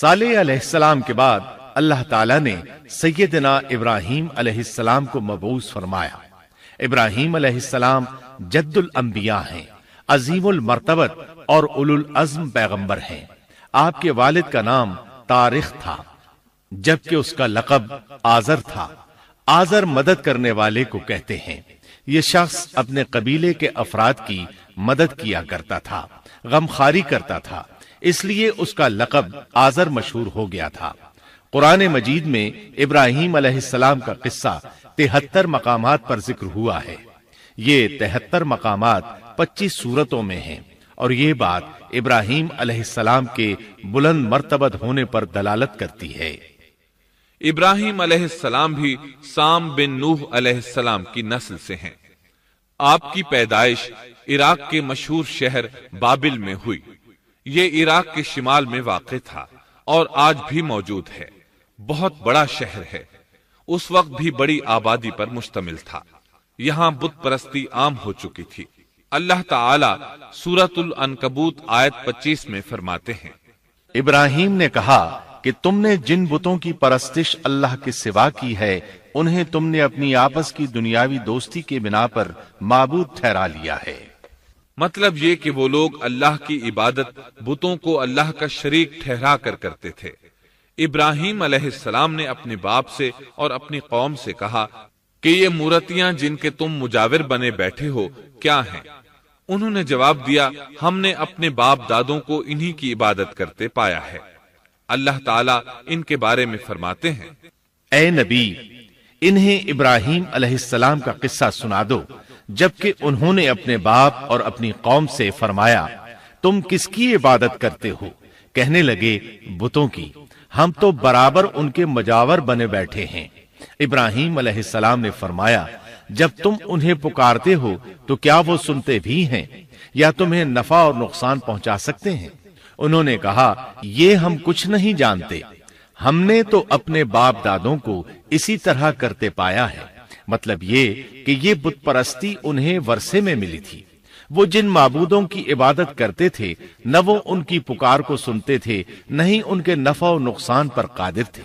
صالح علیہ السلام کے بعد اللہ تعالیٰ نے سیدنا ابراہیم علیہ السلام کو مبعوث فرمایا۔ ابراہیم علیہ السلام جد الانبیاء ہیں، عظیم المرتبت اور اولو العزم پیغمبر ہیں۔ آپ کے والد کا نام طارق تھا، جبکہ اس کا لقب آزر تھا۔ آزر مدد کرنے والے کو کہتے ہیں۔ یہ شخص اپنے قبیلے کے افراد کی مدد کیا کرتا تھا، غمخواری کرتا تھا، اس لیے اس کا لقب آزر مشہور ہو گیا تھا۔ قرآن مجید میں ابراہیم علیہ السلام کا قصہ 73 مقامات پر ذکر ہوا ہے۔ یہ 73 مقامات 25 سورتوں میں ہیں، اور یہ بات ابراہیم علیہ السلام کے بلند مرتبت ہونے پر دلالت کرتی ہے۔ ابراہیم علیہ السلام بھی سام بن نوح علیہ السلام کی نسل سے ہیں۔ آپ کی پیدائش عراق کے مشہور شہر بابل میں ہوئی۔ یہ عراق کے شمال میں واقع تھا اور آج بھی موجود ہے۔ بہت بڑا شہر ہے، اس وقت بھی بڑی آبادی پر مشتمل تھا۔ یہاں بت پرستی عام ہو چکی تھی۔ اللہ تعالی سورۃ العنکبوت آیت 25 میں فرماتے ہیں، ابراہیم نے کہا کہ تم نے جن بتوں کی پرستش اللہ کے سوا کی ہے، انہیں تم نے اپنی آپس کی دنیاوی دوستی کے بنا پر معبود ٹھہرا لیا ہے۔ مطلب یہ کہ وہ لوگ اللہ کی عبادت بتوں کو اللہ کا شریک ٹھہرا کر کرتے تھے۔ ابراہیم علیہ السلام نے اپنے باپ سے اور اپنی قوم سے کہا کہ یہ مورتیاں جن کے تم مجاور بنے بیٹھے ہو کیا ہیں؟ انہوں نے جواب دیا، ہم نے اپنے باپ دادوں کو انہی کی عبادت کرتے پایا ہے۔ اللہ تعالیٰ ان کے بارے میں فرماتے ہیں، اے نبی، انہیں ابراہیم علیہ السلام کا قصہ سنا دو، جبکہ انہوں نے اپنے باپ اور اپنی قوم سے فرمایا، تم کس کی عبادت کرتے ہو؟ کہنے لگے، بتوں کی، ہم تو برابر ان کے مجاور بنے بیٹھے ہیں۔ ابراہیم علیہ السلام نے فرمایا، جب تم انہیں پکارتے ہو تو کیا وہ سنتے بھی ہیں یا تمہیں نفع اور نقصان پہنچا سکتے ہیں؟ انہوں نے کہا، یہ ہم کچھ نہیں جانتے، ہم نے تو اپنے باپ دادوں کو اسی طرح کرتے پایا ہے۔ مطلب یہ کہ یہ بت پرستی انہیں ورثے میں ملی تھی۔ وہ جن معبودوں کی عبادت کرتے تھے، نہ وہ ان کی پکار کو سنتے تھے، نہ ہی ان کے نفع و نقصان پر قادر تھے۔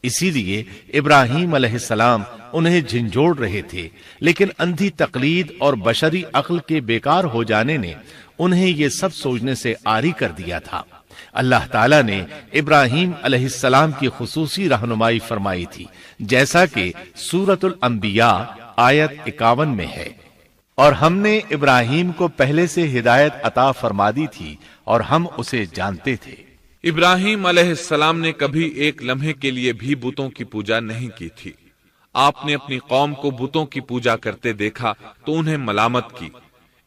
اسی لیے ابراہیم علیہ السلام انہیں جھنجھوڑ رہے تھے، لیکن اندھی تقلید اور بشری عقل کے بیکار ہو جانے نے انہیں یہ سب سوچنے سے عاری کر دیا تھا۔ اللہ تعالیٰ نے ابراہیم علیہ السلام کی خصوصی رہنمائی فرمائی تھی، جیسا کہ سورۃ الانبیاء آیت 51 میں ہے، اور ہم نے ابراہیم کو پہلے سے ہدایت عطا فرما دی تھی اور ہم اسے جانتے تھے۔ ابراہیم علیہ السلام نے کبھی ایک لمحے کے لیے بھی بتوں کی پوجا نہیں کی تھی۔ آپ نے اپنی قوم کو بتوں کی پوجا کرتے دیکھا تو انہیں ملامت کی،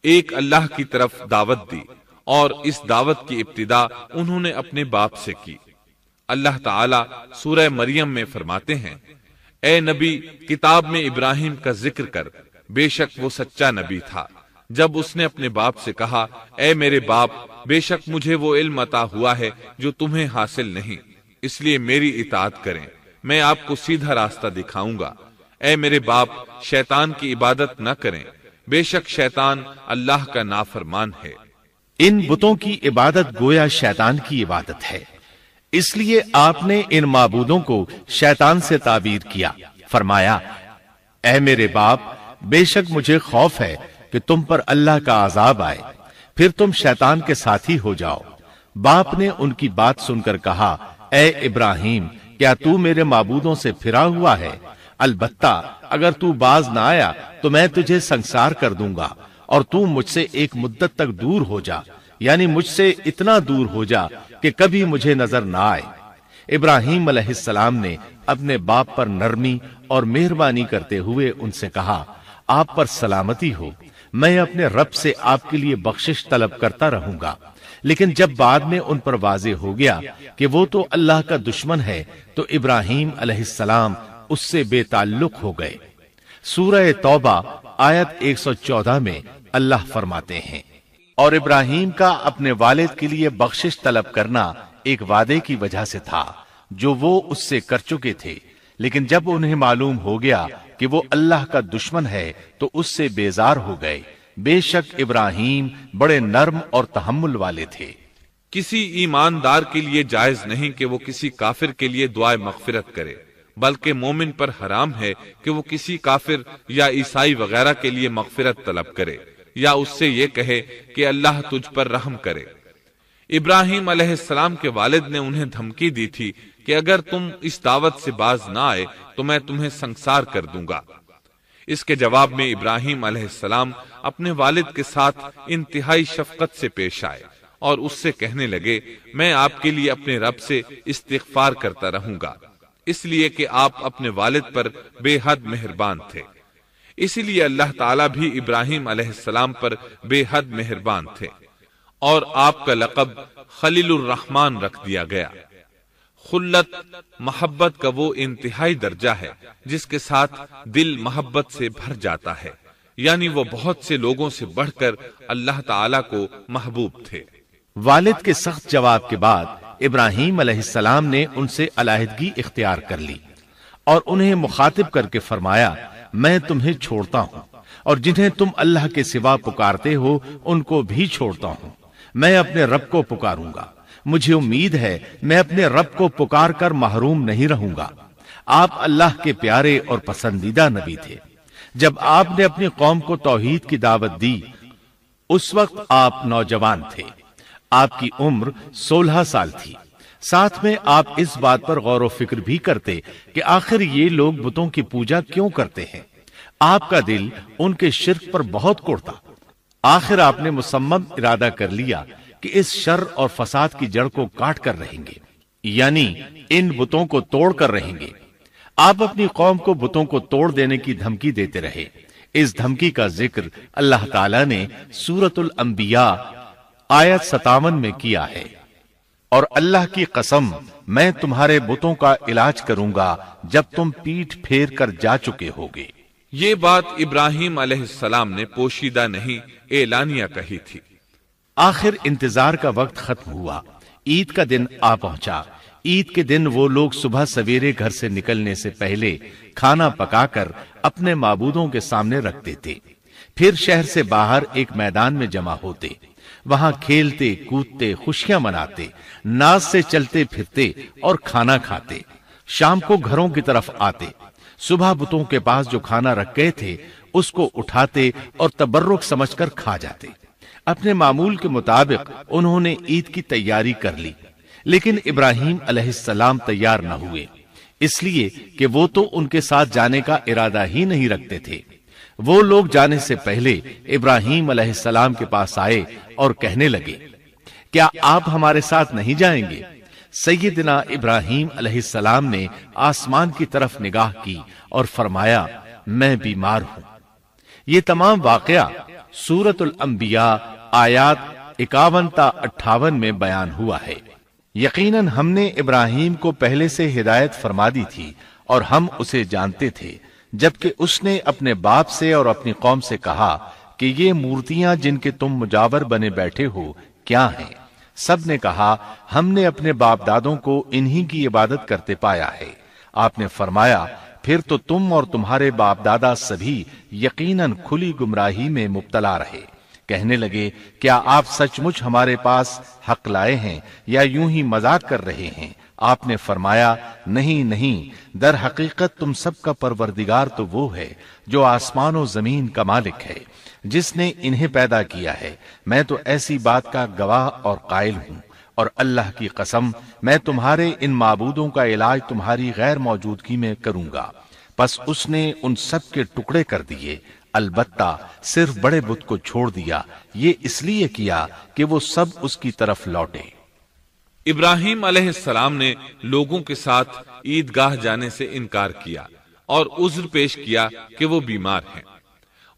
ایک اللہ کی طرف دعوت دی، اور اس دعوت کی ابتدا انہوں نے اپنے باپ سے کی۔ اللہ تعالیٰ سورہ مریم میں فرماتے ہیں، اے نبی، کتاب میں ابراہیم کا ذکر کر، بے شک وہ سچا نبی تھا۔ جب اس نے اپنے باپ سے کہا، اے میرے باپ، بے شک مجھے وہ علم عطا ہوا ہے جو تمہیں حاصل نہیں، اس لیے میری اطاعت کریں، میں آپ کو سیدھا راستہ دکھاؤں گا۔ اے میرے باپ، شیطان کی عبادت نہ کریں، بے شک شیطان اللہ کا نافرمان ہے۔ ان بتوں کی عبادت گویا شیطان کی عبادت ہے، اس لیے آپ نے ان معبودوں کو شیطان سے تعبیر کیا۔ فرمایا، اے میرے باپ، بے شک مجھے خوف ہے کہ تم پر اللہ کا عذاب آئے، پھر تم شیطان کے ساتھی ہو جاؤ۔ باپ نے ان کی بات سن کر کہا، اے ابراہیم، کیا تو میرے معبودوں سے پھرا ہوا ہے؟ البتہ اگر تو باز نہ آیا تو میں تجھے سنسار کر دوں گا، اور تو مجھ سے ایک مدت تک دور ہو جا، یعنی مجھ سے اتنا دور ہو جا کہ کبھی مجھے نظر نہ آئے۔ ابراہیم علیہ السلام نے اپنے باپ پر نرمی اور مہربانی کرتے ہوئے ان سے کہا، آپ پر سلامتی ہو، میں اپنے رب سے آپ کے لیے بخشش طلب کرتا رہوں گا۔ لیکن جب بعد میں ان پر واضح ہو گیا کہ وہ تو اللہ کا دشمن ہے، تو ابراہیم علیہ السلام اس سے بے تعلق ہو گئے۔ سورہ توبہ آیت 114 میں اللہ فرماتے ہیں، اور ابراہیم کا اپنے والد کے لیے بخشش طلب کرنا ایک وعدے کی وجہ سے تھا جو وہ اس سے کر چکے تھے، لیکن جب انہیں معلوم ہو گیا کہ وہ اللہ کا دشمن ہے تو اس سے بیزار ہو گئے۔ بے شک ابراہیم بڑے نرم اور تحمل والے تھے۔ کسی ایماندار کے لیے جائز نہیں کہ وہ کسی کافر کے لیے دعائے مغفرت کرے، بلکہ مومن پر حرام ہے کہ وہ کسی کافر یا عیسائی وغیرہ کے لیے مغفرت طلب کرے یا اس سے یہ کہے کہ اللہ تجھ پر رحم کرے۔ ابراہیم علیہ السلام کے والد نے انہیں دھمکی دی تھی کہ اگر تم اس دعوت سے باز نہ آئے تو میں تمہیں سنسار کر دوں گا۔ اس کے جواب میں ابراہیم علیہ السلام اپنے والد کے ساتھ انتہائی شفقت سے پیش آئے اور اس سے کہنے لگے، میں آپ کے لیے اپنے رب سے استغفار کرتا رہوں گا، اس لیے کہ آپ اپنے والد پر بے حد مہربان تھے۔ اسی لیے اللہ تعالیٰ بھی ابراہیم علیہ السلام پر بے حد مہربان تھے اور آپ کا لقب خلیل الرحمن رکھ دیا گیا۔ خلت محبت کا وہ انتہائی درجہ ہے جس کے ساتھ دل محبت سے بھر جاتا ہے، یعنی وہ بہت سے لوگوں سے بڑھ کر اللہ تعالیٰ کو محبوب تھے۔ والد کے سخت جواب کے بعد ابراہیم علیہ السلام نے ان سے علیحدگی اختیار کر لی اور انہیں مخاطب کر کے فرمایا، میں تمہیں چھوڑتا ہوں اور جنہیں تم اللہ کے سوا پکارتے ہو ان کو بھی چھوڑتا ہوں، میں اپنے رب کو پکاروں گا، مجھے امید ہے میں اپنے رب کو پکار کر محروم نہیں رہوں گا۔ آپ اللہ کے پیارے اور پسندیدہ نبی تھے۔ جب آپ نے اپنی قوم کو توحید کی دعوت دی اس وقت آپ نوجوان تھے، آپ کی عمر 16 سال تھی۔ ساتھ میں آپ اس بات پر غور و فکر بھی کرتے کہ آخر یہ لوگ بتوں کی پوجا کیوں کرتے ہیں۔ آپ کا دل ان کے شرک پر بہت کوڑتا۔ آخر آپ نے مصمم ارادہ کر لیا کہ اس شر اور فساد کی جڑ کو کاٹ کر رہیں گے، یعنی ان بتوں کو توڑ کر رہیں گے۔ آپ اپنی قوم کو بتوں کو توڑ دینے کی دھمکی دیتے رہے۔ اس دھمکی کا ذکر اللہ تعالیٰ نے سورۃ الانبیاء آیت 57 میں کیا ہے، اور اللہ کی قسم میں تمہارے بتوں کا علاج کروں گا جب تم پیٹھ پھیر کر جا چکے ہوگے۔ یہ بات ابراہیم علیہ السلام نے پوشیدہ نہیں اعلانیہ کہی تھی۔ آخر انتظار کا وقت ختم ہوا، عید کا دن آ پہنچا۔ عید کے دن وہ لوگ صبح سویرے گھر سے نکلنے سے پہلے کھانا پکا کر اپنے معبودوں کے سامنے رکھتے تھے، پھر شہر سے باہر ایک میدان میں جمع ہوتے، وہاں کھیلتے کودتے خوشیاں مناتے، ناز سے چلتے پھرتے اور کھانا کھاتے۔ شام کو گھروں کی طرف آتے، صبح بتوں کے پاس جو کھانا رکھ گئے تھے اس کو اٹھاتے اور تبرک سمجھ کر کھا جاتے۔ اپنے معمول کے مطابق انہوں نے عید کی تیاری کر لی، لیکن ابراہیم علیہ السلام تیار نہ ہوئے، اس لیے کہ وہ تو ان کے ساتھ جانے کا ارادہ ہی نہیں رکھتے تھے۔ وہ لوگ جانے سے پہلے ابراہیم علیہ السلام کے پاس آئے اور کہنے لگے، کیا آپ ہمارے ساتھ نہیں جائیں گے؟ سیدنا ابراہیم علیہ السلام نے آسمان کی طرف نگاہ کی اور فرمایا، میں بیمار ہوں۔ یہ تمام واقعہ سورۃ الانبیاء آیات 51 تا 58 میں بیان ہوا ہے۔ یقیناً ہم نے ابراہیم کو پہلے سے ہدایت فرما دی تھی اور ہم اسے جانتے تھے، جبکہ اس نے اپنے باپ سے اور اپنی قوم سے کہا کہ یہ مورتیاں جن کے تم مجاور بنے بیٹھے ہو کیا ہیں؟ سب نے کہا، ہم نے اپنے باپ دادوں کو انہی کی عبادت کرتے پایا ہے۔ آپ نے فرمایا، پھر تو تم اور تمہارے باپ دادا سبھی یقیناً کھلی گمراہی میں مبتلا رہے۔ کہنے لگے، کیا آپ سچ مچ ہمارے پاس حق لائے ہیں یا یوں ہی مذاق کر رہے ہیں؟ آپ نے فرمایا، نہیں نہیں، در حقیقت تم سب کا پروردگار تو وہ ہے جو آسمان و زمین کا مالک ہے، جس نے انہیں پیدا کیا ہے۔ میں تو ایسی بات کا گواہ اور قائل ہوں، اور اللہ کی قسم میں تمہارے ان معبودوں کا علاج تمہاری غیر موجودگی میں کروں گا۔ پس اس نے ان سب کے ٹکڑے کر دیے، البتہ صرف بڑے بت کو چھوڑ دیا۔ یہ اس لیے کیا کہ وہ سب اس کی طرف لوٹے۔ ابراہیم علیہ السلام نے لوگوں کے ساتھ عیدگاہ جانے سے انکار کیا اور عذر پیش کیا کہ وہ بیمار ہیں۔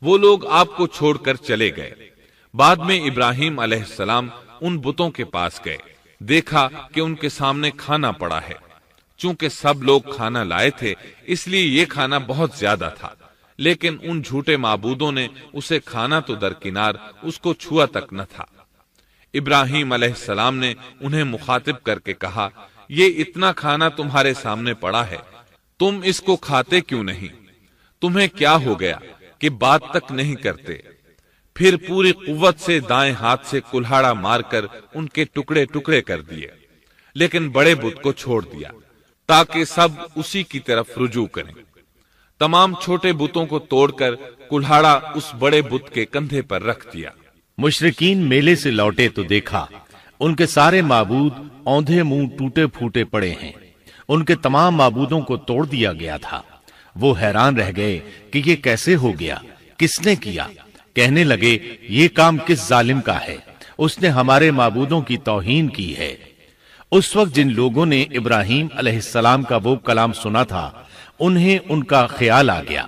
وہ لوگ آپ کو چھوڑ کر چلے گئے۔ بعد میں ابراہیم علیہ السلام ان بتوں کے پاس گئے، دیکھا کہ ان کے سامنے کھانا پڑا ہے۔ چونکہ سب لوگ کھانا لائے تھے اس لیے یہ کھانا بہت زیادہ تھا، لیکن ان جھوٹے معبودوں نے اسے کھانا تو درکنار اس کو چھوا تک نہ تھا۔ ابراہیم علیہ السلام نے انہیں مخاطب کر کے کہا، یہ اتنا کھانا تمہارے سامنے پڑا ہے، تم اس کو کھاتے کیوں نہیں؟ تمہیں کیا ہو گیا کہ بات تک نہیں کرتے؟ پھر پوری قوت سے دائیں ہاتھ سے کلہاڑا مار کر ان کے ٹکڑے ٹکڑے کر دیے، لیکن بڑے بت کو چھوڑ دیا تاکہ سب اسی کی طرف رجوع کریں۔ تمام چھوٹے بتوں کو توڑ کر کلہاڑا اس بڑے بت کے کندھے پر رکھ دیا۔ مشرکین میلے سے لوٹے تو دیکھا ان کے سارے معبود اوندھے منہ ٹوٹے پھوٹے پڑے ہیں، ان کے تمام معبودوں کو توڑ دیا گیا تھا۔ وہ حیران رہ گئے کہ یہ کیسے ہو گیا، کس نے کیا؟ کہنے لگے یہ کام کس ظالم کا ہے، اس نے ہمارے معبودوں کی توہین کی ہے۔ اس وقت جن لوگوں نے ابراہیم علیہ السلام کا وہ کلام سنا تھا انہیں ان کا خیال آ گیا،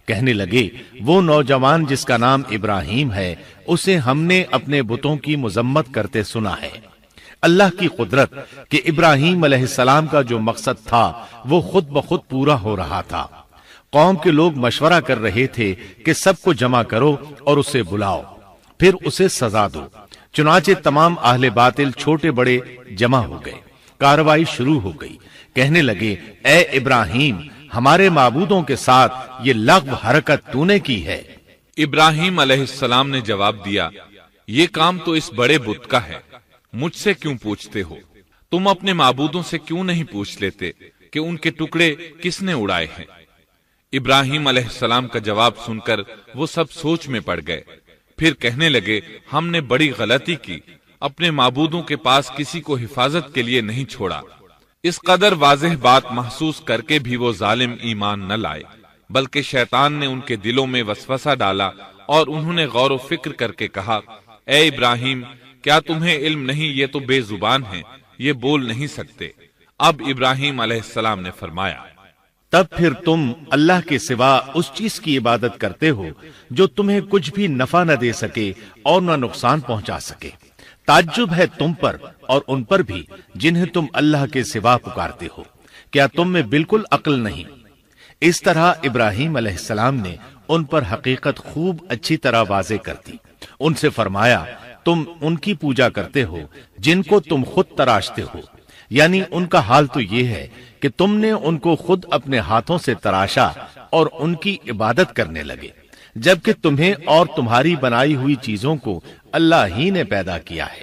کہنے لگے وہ نوجوان جس کا نام ابراہیم ہے اسے ہم نے اپنے بتوں کی مذمت کرتے سنا ہے۔ اللہ کی قدرت کہ ابراہیم علیہ السلام کا جو مقصد تھا وہ خود بخود پورا ہو رہا تھا۔ قوم کے لوگ مشورہ کر رہے تھے کہ سب کو جمع کرو اور اسے بلاؤ، پھر اسے سزا دو۔ چنانچہ تمام اہل باطل چھوٹے بڑے جمع ہو گئے، کارروائی شروع ہو گئی۔ کہنے لگے اے ابراہیم، ہمارے معبودوں کے ساتھ یہ لغو حرکت تو نے کی ہے۔ ابراہیم علیہ السلام نے جواب دیا، یہ کام تو اس بڑے بت کا ہے، مجھ سے کیوں پوچھتے ہو؟ تم اپنے معبودوں سے کیوں نہیں پوچھ لیتے کہ ان کے ٹکڑے کس نے اڑائے ہیں؟ ابراہیم علیہ السلام کا جواب سن کر وہ سب سوچ میں پڑ گئے، پھر کہنے لگے ہم نے بڑی غلطی کی، اپنے معبودوں کے پاس کسی کو حفاظت کے لیے نہیں چھوڑا۔ اس قدر واضح بات محسوس کر کے بھی وہ ظالم ایمان نہ لائے، بلکہ شیطان نے ان کے دلوں میں وسوسہ ڈالا اور انہوں نے غور و فکر کر کے کہا، اے ابراہیم، کیا تمہیں علم نہیں، یہ تو بے زبان ہیں، یہ بول نہیں سکتے۔ اب ابراہیم علیہ السلام نے فرمایا، تب پھر تم اللہ کے سوا اس چیز کی عبادت کرتے ہو جو تمہیں کچھ بھی نفع نہ دے سکے اور نہ نقصان پہنچا سکے۔ تعجب ہے تم پر اور ان پر بھی جنہیں تم اللہ کے سوا پکارتے ہو، کیا تم میں بالکل عقل نہیں؟ اس طرح ابراہیم علیہ السلام نے ان پر حقیقت خوب اچھی طرح واضح کر دی۔ ان سے فرمایا تم ان کی پوجا کرتے ہو جن کو تم خود تراشتے ہو، یعنی ان کا حال تو یہ ہے کہ تم نے ان کو خود اپنے ہاتھوں سے تراشا اور ان کی عبادت کرنے لگے، جبکہ تمہیں اور تمہاری بنائی ہوئی چیزوں کو اللہ ہی نے پیدا کیا ہے۔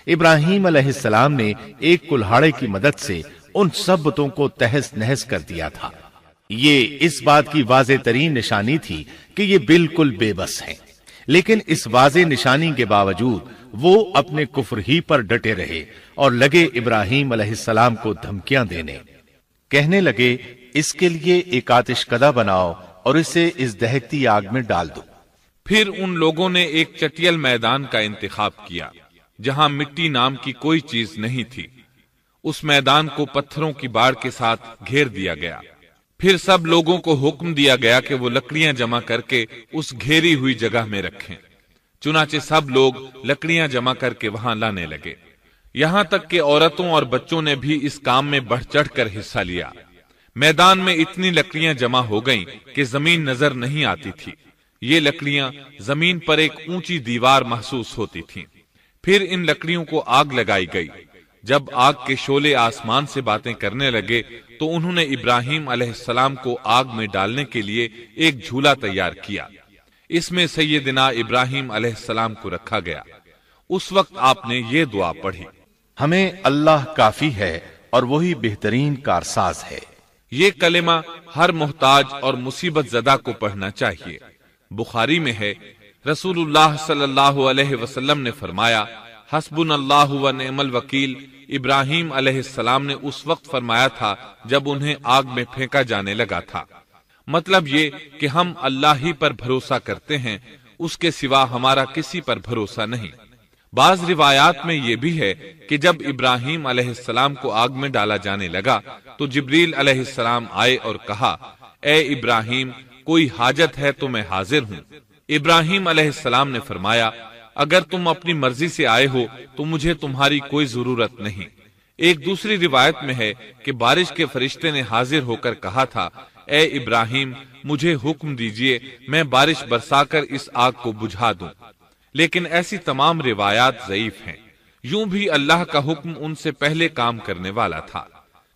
ابراہیم علیہ السلام نے ایک کلہاڑے کی مدد سے ان سب بتوں کو تہس نہس کر دیا تھا۔ یہ اس بات کی واضح ترین نشانی تھی کہ یہ بالکل بے بس ہیں، لیکن اس واضح نشانی کے باوجود وہ اپنے کفر ہی پر ڈٹے رہے اور لگے ابراہیم علیہ السلام کو دھمکیاں دینے۔ کہنے لگے اس کے لیے ایک آتش کدہ بناؤ اور اسے اس دہکتی آگ میں ڈال دو۔ پھر ان لوگوں نے ایک چٹیل میدان کا انتخاب کیا جہاں مٹی نام کی کوئی چیز نہیں تھی۔ اس میدان کو پتھروں کی باڑ کے ساتھ گھیر دیا گیا۔ پھر سب لوگوں کو حکم دیا گیا کہ وہ لکڑیاں جمع کر کے اس گھیری ہوئی جگہ میں رکھیں۔ چنانچہ سب لوگ لکڑیاں جمع کر کے وہاں لانے لگے، یہاں تک کہ عورتوں اور بچوں نے بھی اس کام میں بڑھ چڑھ کر حصہ لیا۔ میدان میں اتنی لکڑیاں جمع ہو گئیں کہ زمین نظر نہیں آتی تھی۔ یہ لکڑیاں زمین پر ایک اونچی دیوار محسوس ہوتی تھیں۔ پھر ان لکڑیوں کو آگ لگائی گئی۔ جب آگ کے شعلے آسمان سے باتیں کرنے لگے تو انہوں نے ابراہیم علیہ السلام کو آگ میں ڈالنے کے لیے ایک جھولا تیار کیا۔ اس میں سیدنا ابراہیم علیہ السلام کو رکھا گیا۔ اس وقت آپ نے یہ دعا پڑھی، ہمیں اللہ کافی ہے اور وہی بہترین کارساز ہے۔ یہ کلمہ ہر محتاج اور مصیبت زدہ کو پڑھنا چاہیے۔ بخاری میں ہے، رسول اللہ صلی اللہ علیہ وسلم نے فرمایا، حسبنا اللہ و نعم الوکیل ابراہیم علیہ السلام نے اس وقت فرمایا تھا جب انہیں آگ میں پھینکا جانے لگا تھا۔ مطلب یہ کہ ہم اللہ ہی پر بھروسہ کرتے ہیں، اس کے سوا ہمارا کسی پر بھروسہ نہیں۔ بعض روایات میں یہ بھی ہے کہ جب ابراہیم علیہ السلام کو آگ میں ڈالا جانے لگا تو جبریل علیہ السلام آئے اور کہا، اے ابراہیم، کوئی حاجت ہے تو میں حاضر ہوں۔ ابراہیم علیہ السلام نے فرمایا، اگر تم اپنی مرضی سے آئے ہو تو مجھے تمہاری کوئی ضرورت نہیں۔ ایک دوسری روایت میں ہے کہ بارش کے فرشتے نے حاضر ہو کر کہا تھا، اے ابراہیم، مجھے حکم دیجئے میں بارش برسا کر اس آگ کو بجھا دوں۔ لیکن ایسی تمام روایات ضعیف ہیں۔ یوں بھی اللہ کا حکم ان سے پہلے کام کرنے والا تھا۔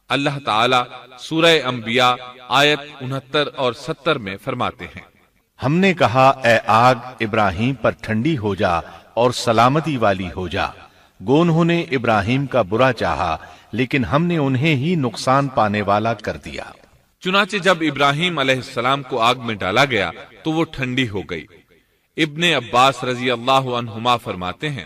اللہ تعالیٰ سورہ انبیاء آیت 69 اور 70 میں فرماتے ہیں، ہم نے کہا اے آگ ابراہیم پر ٹھنڈی ہو جا اور سلامتی والی ہو جا، گو انہوں نے ابراہیم کا برا چاہا لیکن ہم نے انہیں ہی نقصان پانے والا کر دیا۔ چنانچہ جب ابراہیم علیہ السلام کو آگ میں ڈالا گیا تو وہ ٹھنڈی ہو گئی۔ ابن عباس رضی اللہ عنہما فرماتے ہیں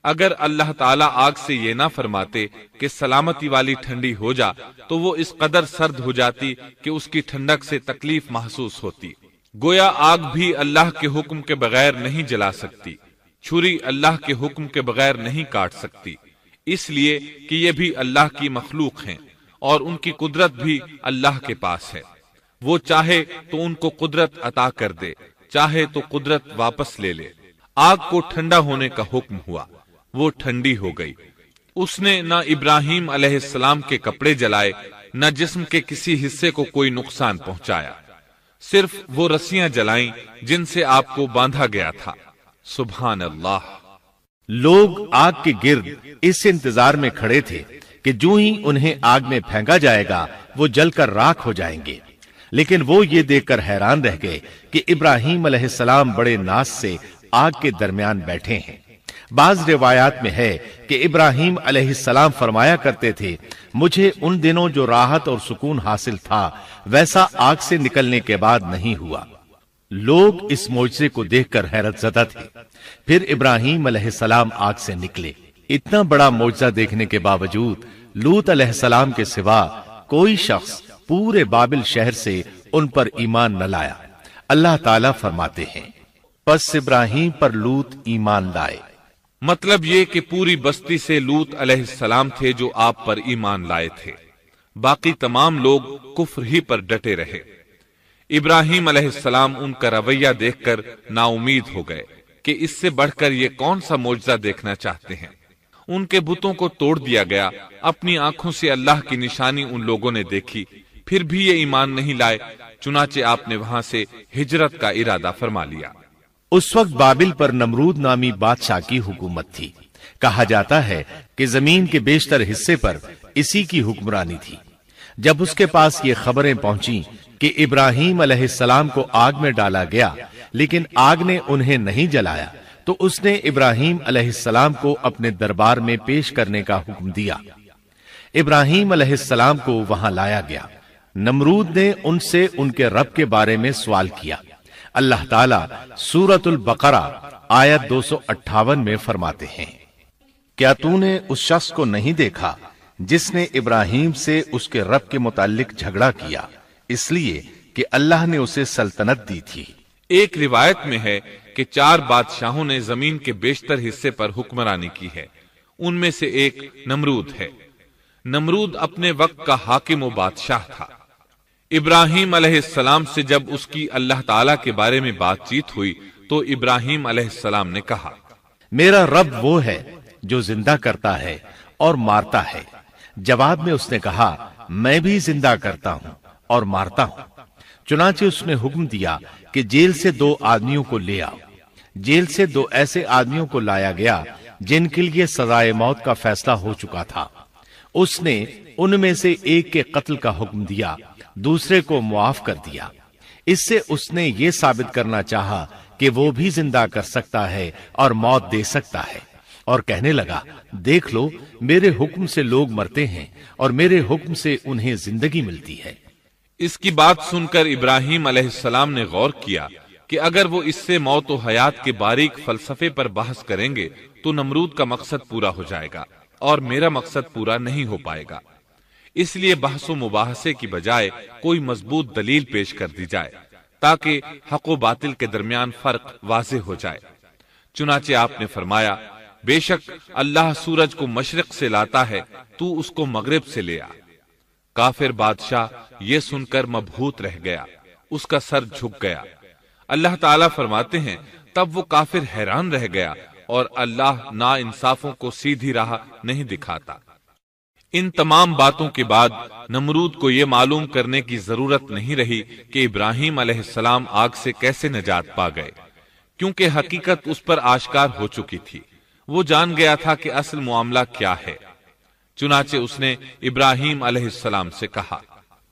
اگر اللہ تعالیٰ آگ سے یہ نہ فرماتے کہ سلامتی والی ٹھنڈی ہو جا تو وہ اس قدر سرد ہو جاتی کہ اس کی ٹھنڈک سے تکلیف محسوس ہوتی۔ گویا آگ بھی اللہ کے حکم کے بغیر نہیں جلا سکتی، چھری اللہ کے حکم کے بغیر نہیں کاٹ سکتی، اس لیے کہ یہ بھی اللہ کی مخلوق ہیں اور ان کی قدرت بھی اللہ کے پاس ہے۔ وہ چاہے تو ان کو قدرت عطا کر دے، چاہے تو قدرت واپس لے لے۔ آگ کو ٹھنڈا ہونے کا حکم ہوا، وہ ٹھنڈی ہو گئی۔ اس نے نہ ابراہیم علیہ السلام کے کپڑے جلائے، نہ جسم کے کسی حصے کو کوئی نقصان پہنچایا، صرف وہ رسیاں جلائیں جن سے آپ کو باندھا گیا تھا۔ سبحان اللہ۔ لوگ آگ کے گرد اس انتظار میں کھڑے تھے کہ جو ہی انہیں آگ میں پھینکا جائے گا وہ جل کر راکھ ہو جائیں گے، لیکن وہ یہ دیکھ کر حیران رہ گئے کہ ابراہیم علیہ السلام بڑے ناز سے آگ کے درمیان بیٹھے ہیں۔ بعض روایات میں ہے کہ ابراہیم علیہ السلام فرمایا کرتے تھے مجھے ان دنوں جو راحت اور سکون حاصل تھا ویسا آگ سے نکلنے کے بعد نہیں ہوا۔ لوگ اس معجزے کو دیکھ کر حیرت زدہ تھے۔ پھر ابراہیم علیہ السلام آگ سے نکلے۔ اتنا بڑا معجزہ دیکھنے کے باوجود لوط علیہ السلام کے سوا کوئی شخص پورے بابل شہر سے ان پر ایمان نہ لایا۔ اللہ تعالیٰ فرماتے ہیں پس ابراہیم پر لوط ایمان لائے۔ مطلب یہ کہ پوری بستی سے لوط علیہ السلام تھے جو آپ پر ایمان لائے تھے، باقی تمام لوگ کفر ہی پر ڈٹے رہے۔ ابراہیم علیہ السلام ان کا رویہ دیکھ کر نا امید ہو گئے کہ اس سے بڑھ کر یہ کون سا معجزہ دیکھنا چاہتے ہیں۔ ان کے بتوں کو توڑ دیا گیا، اپنی آنکھوں سے اللہ کی نشانی ان لوگوں نے دیکھی، پھر بھی یہ ایمان نہیں لائے، چنانچہ آپ نے وہاں سے ہجرت کا ارادہ فرما لیا۔ اس وقت بابل پر نمرود نامی بادشاہ کی حکومت تھی۔ کہا جاتا ہے کہ زمین کے بیشتر حصے پر اسی کی حکمرانی تھی۔ جب اس کے پاس یہ خبریں پہنچیں کہ ابراہیم علیہ السلام کو آگ میں ڈالا گیا لیکن آگ نے انہیں نہیں جلایا تو اس نے ابراہیم علیہ السلام کو اپنے دربار میں پیش کرنے کا حکم دیا۔ ابراہیم علیہ السلام کو وہاں لایا گیا۔ نمرود نے ان سے ان کے رب کے بارے میں سوال کیا۔ اللہ تعالیٰ سورۃ البقرہ آیت 258 میں فرماتے ہیں کیا تو نے اس شخص کو نہیں دیکھا جس نے ابراہیم سے اس کے رب کے متعلق جھگڑا کیا اس لیے کہ اللہ نے اسے سلطنت دی تھی۔ ایک روایت میں ہے کہ 4 بادشاہوں نے زمین کے بیشتر حصے پر حکمرانی کی ہے، ان میں سے ایک نمرود ہے۔ نمرود اپنے وقت کا حاکم و بادشاہ تھا۔ ابراہیم علیہ السلام سے جب اس کی اللہ تعالیٰ کے بارے میں بات چیت ہوئی تو ابراہیم علیہ السلام نے کہا میرا رب وہ ہے جو زندہ کرتا ہے اور مارتا ہے۔ جواب میں اس نے کہا میں بھی زندہ کرتا ہوں اور مارتا ہوں۔ چنانچہ اس نے حکم دیا کہ جیل سے 2 آدمیوں کو لے آؤ۔ جیل سے 2 ایسے آدمیوں کو لایا گیا جن کے لیے سزائے موت کا فیصلہ ہو چکا تھا۔ اس نے ان میں سے ایک کے قتل کا حکم دیا، دوسرے کو معاف کر دیا۔ اس سے اس نے یہ ثابت کرنا چاہا کہ وہ بھی زندہ کر سکتا ہے اور موت دے سکتا ہے، اور کہنے لگا دیکھ لو میرے حکم سے لوگ مرتے ہیں اور میرے حکم سے انہیں زندگی ملتی ہے۔ اس کی بات سن کر ابراہیم علیہ السلام نے غور کیا کہ اگر وہ اس سے موت و حیات کے باریک فلسفے پر بحث کریں گے تو نمرود کا مقصد پورا ہو جائے گا اور میرا مقصد پورا نہیں ہو پائے گا۔ اس لیے بحث و مباحثے کی بجائے کوئی مضبوط دلیل پیش کر دی جائے تاکہ حق و باطل کے درمیان فرق واضح ہو جائے۔ چنانچہ آپ نے فرمایا بے شک اللہ سورج کو مشرق سے لاتا ہے، تو اس کو مغرب سے لے آ۔ کافر بادشاہ یہ سن کر مبہوت رہ گیا، اس کا سر جھک گیا۔ اللہ تعالیٰ فرماتے ہیں تب وہ کافر حیران رہ گیا اور اللہ نا انصافوں کو سیدھی راہ نہیں دکھاتا۔ ان تمام باتوں کے بعد نمرود کو یہ معلوم کرنے کی ضرورت نہیں رہی کہ ابراہیم علیہ السلام آگ سے کیسے نجات پا گئے، کیونکہ حقیقت اس پر آشکار ہو چکی تھی۔ وہ جان گیا تھا کہ اصل معاملہ کیا ہے۔ چنانچہ اس نے ابراہیم علیہ السلام سے کہا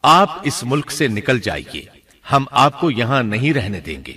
آپ اس ملک سے نکل جائیے، ہم آپ کو یہاں نہیں رہنے دیں گے۔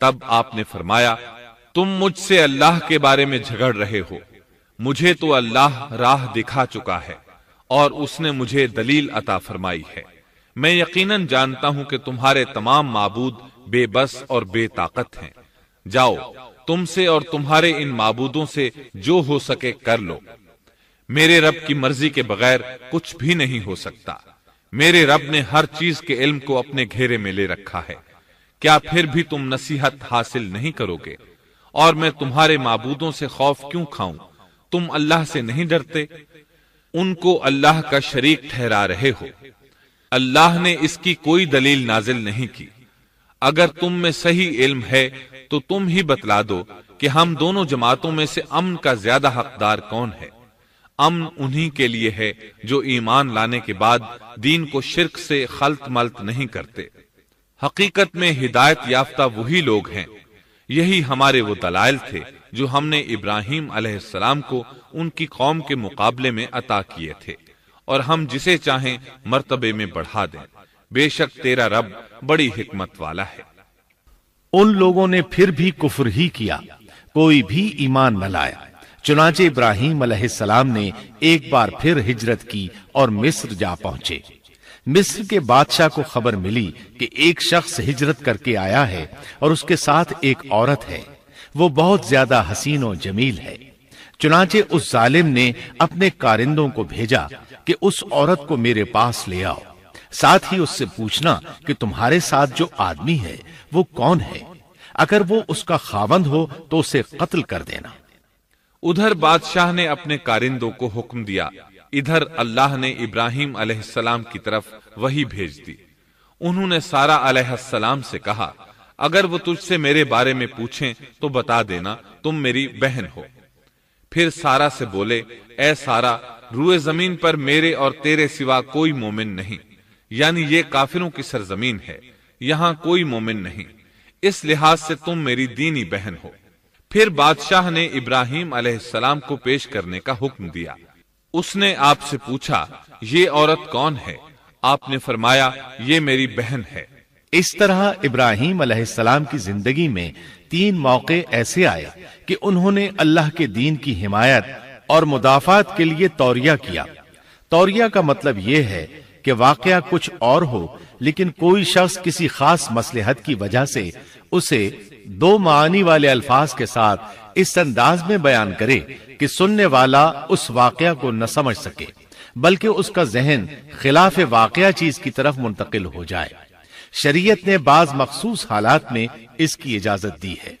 تب آپ نے فرمایا تم مجھ سے اللہ کے بارے میں جھگڑ رہے ہو، مجھے تو اللہ راہ دکھا چکا ہے اور اس نے مجھے دلیل عطا فرمائی ہے۔ میں یقیناً جانتا ہوں کہ تمہارے تمام معبود بے بس اور بے طاقت ہیں۔ جاؤ تم سے اور تمہارے ان معبودوں سے جو ہو سکے کر لو، میرے رب کی مرضی کے بغیر کچھ بھی نہیں ہو سکتا۔ میرے رب نے ہر چیز کے علم کو اپنے گھیرے میں لے رکھا ہے، کیا پھر بھی تم نصیحت حاصل نہیں کرو گے؟ اور میں تمہارے معبودوں سے خوف کیوں کھاؤں؟ تم اللہ سے نہیں ڈرتے؟ ان کو اللہ کا شریک ٹھہرا رہے ہو۔ اللہ نے اس کی کوئی دلیل نازل نہیں کی۔ اگر تم میں صحیح علم ہے تو تم ہی بتلا دو کہ ہم دونوں جماعتوں میں سے امن کا زیادہ حقدار کون ہے۔ امن انہی کے لیے ہے جو ایمان لانے کے بعد دین کو شرک سے خلط ملط نہیں کرتے۔ حقیقت میں ہدایت یافتہ وہی لوگ ہیں۔ یہی ہمارے وہ دلائل تھے جو ہم نے ابراہیم علیہ السلام کو ان کی قوم کے مقابلے میں عطا کیے تھے، اور ہم جسے چاہیں مرتبے میں بڑھا دیں۔ بے شک تیرا رب بڑی حکمت والا ہے۔ ان لوگوں نے پھر بھی کفر ہی کیا، کوئی بھی ایمان نہ لایا۔ چنانچہ ابراہیم علیہ السلام نے ایک بار پھر ہجرت کی اور مصر جا پہنچے۔ مصر کے بادشاہ کو خبر ملی کہ ایک شخص ہجرت کر کے آیا ہے اور اس کے ساتھ ایک عورت ہے، وہ بہت زیادہ حسین و جمیل ہے۔ چنانچہ اس ظالم نے اپنے کارندوں کو بھیجا کہ اس عورت کو میرے پاس لے آؤ، ساتھ ہی اس سے پوچھنا کہ تمہارے ساتھ جو آدمی ہے وہ کون ہے، اگر وہ اس کا خاوند ہو تو اسے قتل کر دینا۔ ادھر بادشاہ نے اپنے کارندوں کو حکم دیا، ادھر اللہ نے ابراہیم علیہ السلام کی طرف وحی بھیج دی۔ انہوں نے سارہ علیہ السلام سے کہا اگر وہ تجھ سے میرے بارے میں پوچھیں تو بتا دینا تم میری بہن ہو۔ پھر سارہ سے بولے اے سارہ، روئے زمین پر میرے اور تیرے سوا کوئی مومن نہیں، یعنی یہ کافروں کی سرزمین ہے، یہاں کوئی مومن نہیں، اس لحاظ سے تم میری دینی بہن ہو۔ پھر بادشاہ نے ابراہیم علیہ السلام کو پیش کرنے کا حکم دیا۔ اس نے آپ سے پوچھا یہ عورت کون ہے؟ آپ نے فرمایا یہ میری بہن ہے۔ اس طرح ابراہیم علیہ السلام کی زندگی میں 3 موقع ایسے آئے کہ انہوں نے اللہ کے دین کی حمایت اور مدافعت کے لیے توریہ کیا۔ توریہ کا مطلب یہ ہے کہ واقعہ کچھ اور ہو لیکن کوئی شخص کسی خاص مصلحت کی وجہ سے اسے 2 معانی والے الفاظ کے ساتھ اس انداز میں بیان کرے کہ سننے والا اس واقعہ کو نہ سمجھ سکے بلکہ اس کا ذہن خلاف واقعہ چیز کی طرف منتقل ہو جائے۔ شریعت نے بعض مخصوص حالات میں اس کی اجازت دی ہے۔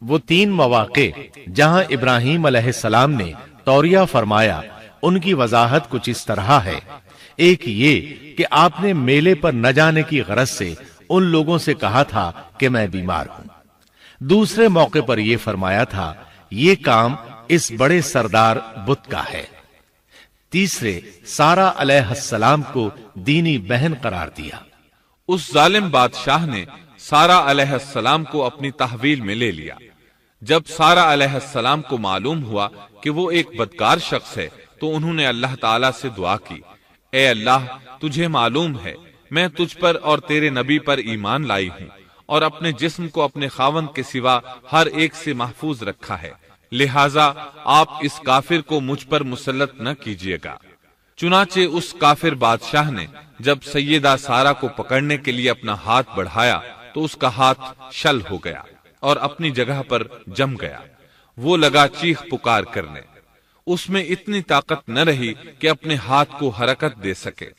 وہ 3 مواقع جہاں ابراہیم علیہ السلام نے توریہ فرمایا ان کی وضاحت کچھ اس طرح ہے۔ ایک یہ کہ آپ نے میلے پر نہ جانے کی غرض سے ان لوگوں سے کہا تھا کہ میں بیمار ہوں۔ دوسرے موقع پر یہ فرمایا تھا یہ کام اس بڑے سردار بت کا ہے۔ تیسرے سارہ علیہ السلام کو دینی بہن قرار دیا۔ اس ظالم بادشاہ نے سارہ علیہ السلام کو اپنی تحویل میں لے لیا۔ جب سارہ علیہ السلام کو معلوم ہوا کہ وہ ایک بدکار شخص ہے تو انہوں نے اللہ تعالیٰ سے دعا کی، اے اللہ تجھے معلوم ہے میں تجھ پر اور تیرے نبی پر ایمان لائی ہوں اور اپنے جسم کو اپنے خاوند کے سوا ہر ایک سے محفوظ رکھا ہے، لہٰذا آپ اس کافر کو مجھ پر مسلط نہ کیجیے گا۔ چنانچہ اس کافر بادشاہ نے جب سیدہ سارہ کو پکڑنے کے لیے اپنا ہاتھ بڑھایا تو اس کا ہاتھ شل ہو گیا اور اپنی جگہ پر جم گیا۔ وہ لگا چیخ پکار کرنے، اس میں اتنی طاقت نہ رہی کہ اپنے ہاتھ کو حرکت دے سکے۔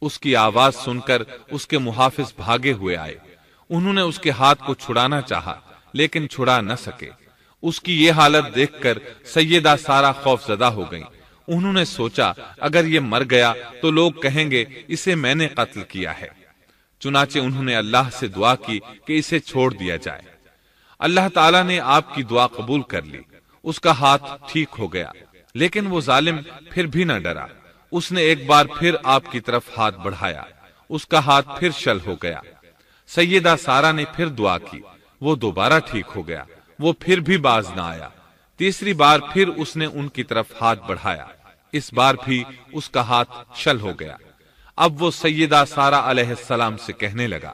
اس کی آواز سن کر اس کے محافظ بھاگے ہوئے آئے، انہوں نے اس کے ہاتھ کو چھڑانا چاہا لیکن چھڑا نہ سکے۔ اس کی یہ حالت دیکھ کر سیدہ سارہ خوف زدہ ہو گئیں۔ انہوں نے سوچا اگر یہ مر گیا تو لوگ کہیں گے اسے میں نے قتل کیا ہے۔ چنانچہ انہوں نے اللہ سے دعا کی کہ اسے چھوڑ دیا جائے۔ اللہ تعالیٰ نے آپ کی دعا قبول کر لی، اس کا ہاتھ ٹھیک ہو گیا، لیکن وہ ظالم پھر بھی نہ ڈرا۔ اس نے ایک بار پھر آپ کی طرف ہاتھ بڑھایا، اس کا ہاتھ پھر شل ہو گیا۔ سیدہ سارہ نے پھر دعا کی، وہ دوبارہ ٹھیک ہو گیا، وہ پھر بھی باز نہ آیا۔ تیسری بار پھر اس نے ان کی طرف ہاتھ بڑھایا، اس بار بھی اس کا ہاتھ شل ہو گیا۔ اب وہ سیدہ سارہ علیہ السلام سے کہنے لگا،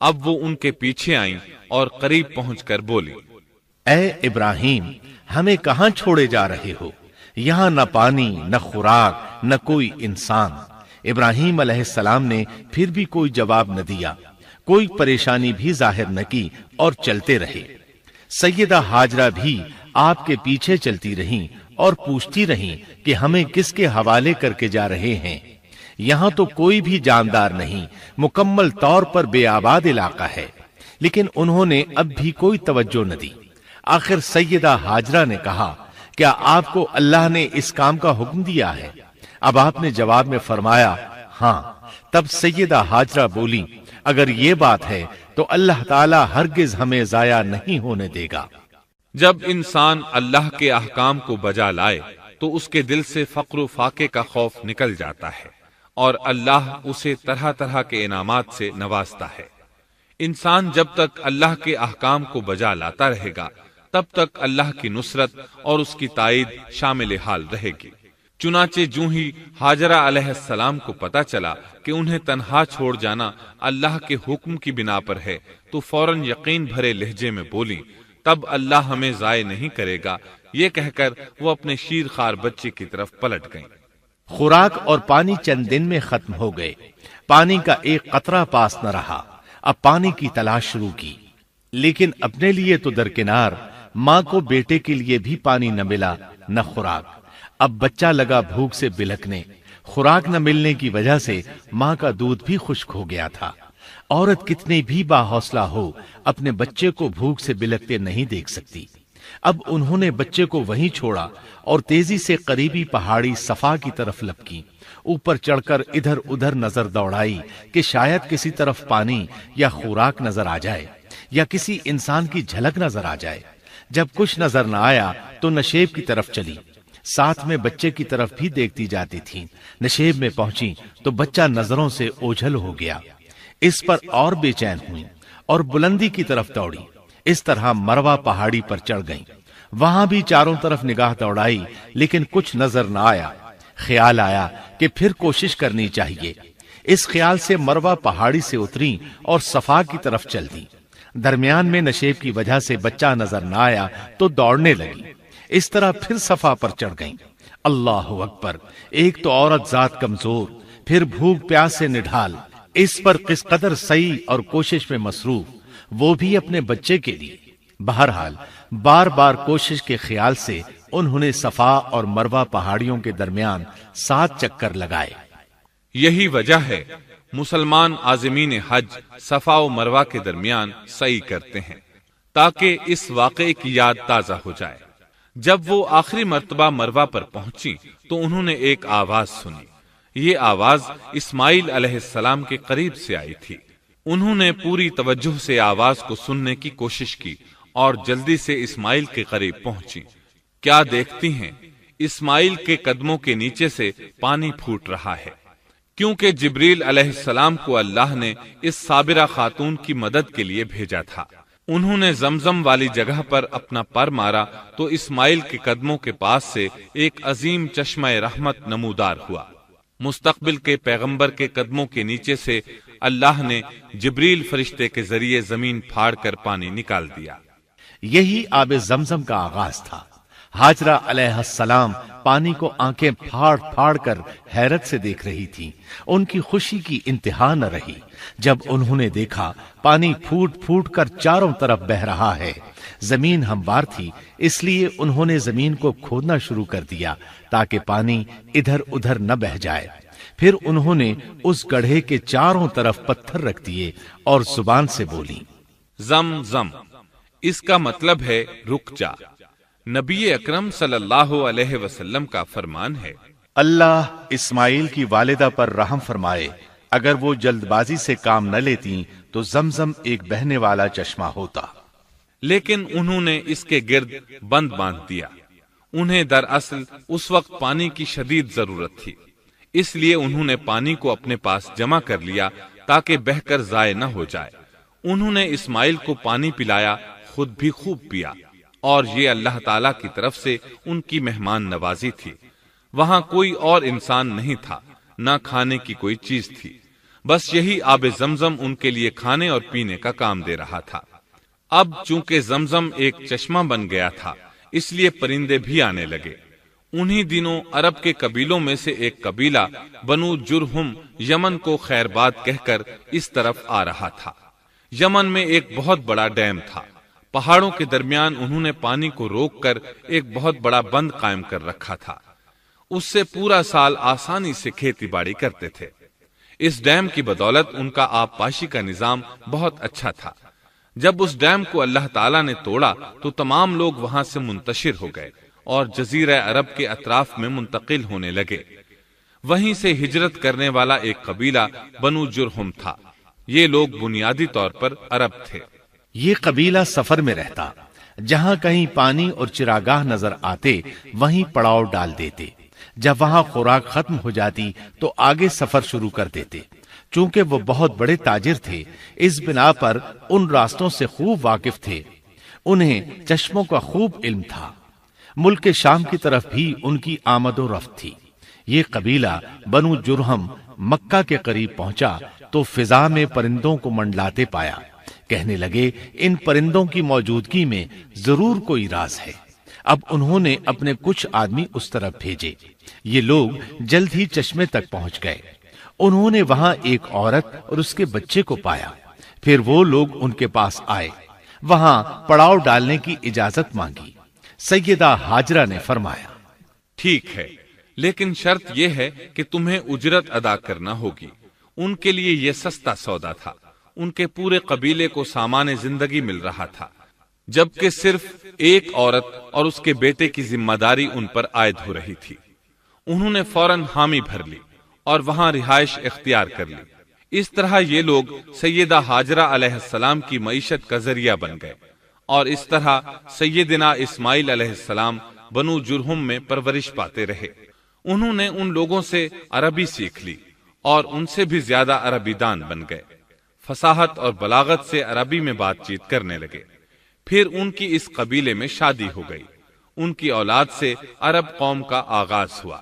اب وہ ان کے پیچھے آئیں اور قریب پہنچ کر بولی، اے ابراہیم، ہمیں کہاں چھوڑے جا رہے ہو؟ یہاں نہ پانی، نہ خوراک، نہ کوئی انسان۔ ابراہیم علیہ السلام نے پھر بھی کوئی جواب نہ دیا، کوئی پریشانی بھی ظاہر نہ کی اور چلتے رہے۔ سیدہ ہاجرہ بھی آپ کے پیچھے چلتی رہیں اور پوچھتی رہیں کہ ہمیں کس کے حوالے کر کے جا رہے ہیں؟ یہاں تو کوئی بھی جاندار نہیں، مکمل طور پر بے آباد علاقہ ہے۔ لیکن انہوں نے اب بھی کوئی توجہ نہ دی۔ آخر سیدہ ہاجرہ نے کہا، کیا آپ کو اللہ نے اس کام کا حکم دیا ہے؟ اب آپ نے جواب میں فرمایا، ہاں۔ تب سیدہ ہاجرہ بولی، اگر یہ بات ہے تو اللہ تعالی ہرگز ہمیں ضائع نہیں ہونے دے گا۔ جب انسان اللہ کے احکام کو بجا لائے تو اس کے دل سے فقر و فاقے کا خوف نکل جاتا ہے اور اللہ اسے طرح طرح کے انعامات سے نوازتا ہے۔ انسان جب تک اللہ کے احکام کو بجا لاتا رہے گا تب تک اللہ کی نصرت اور اس کی تائید شامل حال رہے گی۔ چنانچہ جوں ہی ہاجرہ علیہ السلام کو پتا چلا کہ انہیں تنہا چھوڑ جانا اللہ کے حکم کی بنا پر ہے تو فوراً یقین بھرے لہجے میں بولی، تب اللہ ہمیں ضائع نہیں کرے گا۔ یہ کہہ کر وہ اپنے شیر خوار بچے کی طرف پلٹ گئیں۔ خوراک اور پانی چند دن میں ختم ہو گئے۔ پانی کا ایک قطرہ پاس نہ رہا۔ اب پانی کی تلاش شروع کی، لیکن اپنے لیے تو درکنار، ماں کو بیٹے کے لیے بھی پانی نہ ملا نہ خوراک۔ اب بچہ لگا بھوک سے بلکنے۔ خوراک نہ ملنے کی وجہ سے ماں کا دودھ بھی خشک ہو گیا تھا۔ عورت کتنی بھی باحوصلہ ہو اپنے بچے کو بھوک سے بلکتے نہیں دیکھ سکتی۔ اب انہوں نے بچے کو وہیں چھوڑا اور تیزی سے قریبی پہاڑی صفا کی طرف لپکی۔ اوپر چڑھ کر ادھر ادھر نظر دوڑائی کہ شاید کسی طرف پانی یا خوراک نظر آ جائے یا کسی انسان کی جھلک نظر آ جائے۔ جب کچھ نظر نہ آیا تو نشیب کی طرف چلی، ساتھ میں بچے کی طرف بھی دیکھتی جاتی تھی۔ نشیب میں پہنچی تو بچہ نظروں سے اوجھل ہو گیا۔ اس پر اور بے چین ہوئی اور بلندی کی طرف دوڑی۔ اس طرح مروہ پہاڑی پر چڑھ گئیں۔ وہاں بھی چاروں طرف نگاہ دوڑائی لیکن کچھ نظر نہ آیا۔ خیال آیا کہ پھر کوشش کرنی چاہیے۔ اس خیال سے مروہ پہاڑی سے اتری اور صفا کی طرف چل دی۔ درمیان میں نشیب کی وجہ سے بچہ نظر نہ آیا تو دوڑنے لگی۔ اس طرح پھر صفا پر چڑھ گئیں۔ اللہ اکبر! ایک تو عورت ذات کمزور، پھر بھوک پیاس سے نڈھال، اس پر کس قدر سعی اور کوشش میں مصروف، وہ بھی اپنے بچے کے لیے۔ بہرحال بار بار کوشش کے خیال سے انہوں نے صفا اور مروہ پہاڑیوں کے درمیان 7 چکر لگائے۔ یہی وجہ ہے مسلمان عازمین حج صفا و مروہ کے درمیان سعی کرتے ہیں تاکہ اس واقعے کی یاد تازہ ہو جائے۔ جب وہ آخری مرتبہ مروہ پر پہنچی تو انہوں نے ایک آواز سنی۔ یہ آواز اسماعیل علیہ السلام کے قریب سے آئی تھی۔ انہوں نے پوری توجہ سے آواز کو سننے کی کوشش کی اور جلدی سے اسماعیل کے قریب پہنچی۔ کیا دیکھتی ہیں؟ اسماعیل کے قدموں کے نیچے سے پانی پھوٹ رہا ہے، کیونکہ جبریل علیہ السلام کو اللہ نے اس صابرہ خاتون کی مدد کے لیے بھیجا تھا۔ انہوں نے زمزم والی جگہ پر اپنا پر مارا تو اسماعیل کے قدموں کے پاس سے ایک عظیم چشمہ رحمت نمودار ہوا۔ مستقبل کے پیغمبر کے قدموں کے نیچے سے اللہ نے جبریل فرشتے کے ذریعے زمین پھاڑ کر پانی نکال دیا۔ یہی آب زمزم کا آغاز تھا۔ ہاجرہ علیہ السلام پانی کو آنکھیں پھاڑ پھاڑ کر حیرت سے دیکھ رہی تھی۔ ان کی خوشی کی انتہا نہ رہی جب انہوں نے دیکھا پانی پھوٹ پھوٹ کر چاروں طرف بہ رہا ہے۔ زمین ہموار تھی، اس لیے انہوں نے زمین کو کھودنا شروع کر دیا تاکہ پانی ادھر ادھر نہ بہ جائے۔ پھر انہوں نے اس گڑھے کے چاروں طرف پتھر رکھ دیے اور زبان سے بولی، زم زم، اس کا مطلب ہے رک جا۔ نبی اکرم صلی اللہ علیہ وسلم کا فرمان ہے، اللہ اسماعیل کی والدہ پر رحم فرمائے، اگر وہ جلد بازی سے کام نہ لیتی تو زمزم ایک بہنے والا چشمہ ہوتا۔ لیکن انہوں نے اس کے گرد بند باندھ دیا۔ انہیں دراصل اس وقت پانی کی شدید ضرورت تھی، اس لیے انہوں نے پانی کو اپنے پاس جمع کر لیا تاکہ بہہ کر ضائع نہ ہو جائے۔ انہوں نے اسماعیل کو پانی پلایا، خود بھی خوب پیا، اور یہ اللہ تعالی کی طرف سے ان کی مہمان نوازی تھی۔ وہاں کوئی اور انسان نہیں تھا، نہ کھانے کی کوئی چیز تھی، بس یہی آب زمزم ان کے لیے کھانے اور پینے کا کام دے رہا تھا۔ اب چونکہ زمزم ایک چشمہ بن گیا تھا، اس لیے پرندے بھی آنے لگے۔ انہی دنوں عرب کے قبیلوں میں سے ایک قبیلہ بنو جرہم یمن کو خیر باد کہہ کر اس طرف آ رہا تھا۔ یمن میں ایک بہت بڑا ڈیم تھا۔ پہاڑوں کے درمیان انہوں نے پانی کو روک کر ایک بہت بڑا بند قائم کر رکھا تھا۔ اس سے پورا سال آسانی سے کھیتی باڑی کرتے تھے۔ اس ڈیم کی بدولت ان کا آب پاشی کا نظام بہت اچھا تھا۔ جب اس ڈیم کو اللہ تعالیٰ نے توڑا تو تمام لوگ وہاں سے منتشر ہو گئے اور جزیرہ عرب کے اطراف میں منتقل ہونے لگے۔ وہیں سے ہجرت کرنے والا ایک قبیلہ بنو جرہم تھا۔ یہ لوگ بنیادی طور پر عرب تھے۔ یہ قبیلہ سفر میں رہتا، جہاں کہیں پانی اور چراگاہ نظر آتے وہیں پڑاؤ ڈال دیتے۔ جب وہاں خوراک ختم ہو جاتی تو آگے سفر شروع کر دیتے۔ چونکہ وہ بہت بڑے تاجر تھے، اس بنا پر ان راستوں سے خوب واقف تھے۔ انہیں چشموں کا خوب علم تھا۔ ملک شام کی طرف بھی ان کی آمد و رفت تھی۔ یہ قبیلہ بنو جرہم مکہ کے قریب پہنچا تو فضا میں پرندوں کو منڈلاتے پایا۔ کہنے لگے ان پرندوں کی موجودگی میں ضرور کوئی راز ہے۔ اب انہوں نے اپنے کچھ آدمی اس طرف بھیجے۔ یہ لوگ جلد ہی چشمے تک پہنچ گئے۔ انہوں نے وہاں ایک عورت اور اس کے بچے کو پایا۔ پھر وہ لوگ ان کے پاس آئے، وہاں پڑاؤ ڈالنے کی اجازت مانگی۔ سیدہ ہاجرہ نے فرمایا، ٹھیک ہے، لیکن شرط یہ ہے کہ تمہیں اجرت ادا کرنا ہوگی۔ ان کے لیے یہ سستا سودا تھا۔ ان کے پورے قبیلے کو سامان زندگی مل رہا تھا، جبکہ صرف ایک عورت اور اس کے بیٹے کی ذمہ داری ان پر عائد ہو رہی تھی۔ انہوں نے فوراً حامی بھر لی اور وہاں رہائش اختیار کر لی۔ اس طرح یہ لوگ سیدہ ہاجرہ علیہ السلام کی معیشت کا ذریعہ بن گئے، اور اس طرح سیدنا اسماعیل علیہ السلام بنو جرہم میں پرورش پاتے رہے۔ انہوں نے ان لوگوں سے عربی سیکھ لی اور ان سے بھی زیادہ عربی دان بن گئے۔ فصاحت اور بلاغت سے عربی میں بات چیت کرنے لگے۔ پھر ان کی اس قبیلے میں شادی ہو گئی۔ ان کی اولاد سے عرب قوم کا آغاز ہوا۔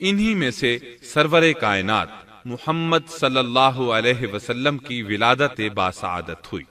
انہی میں سے سرور کائنات محمد صلی اللہ علیہ وسلم کی ولادت باسعادت ہوئی۔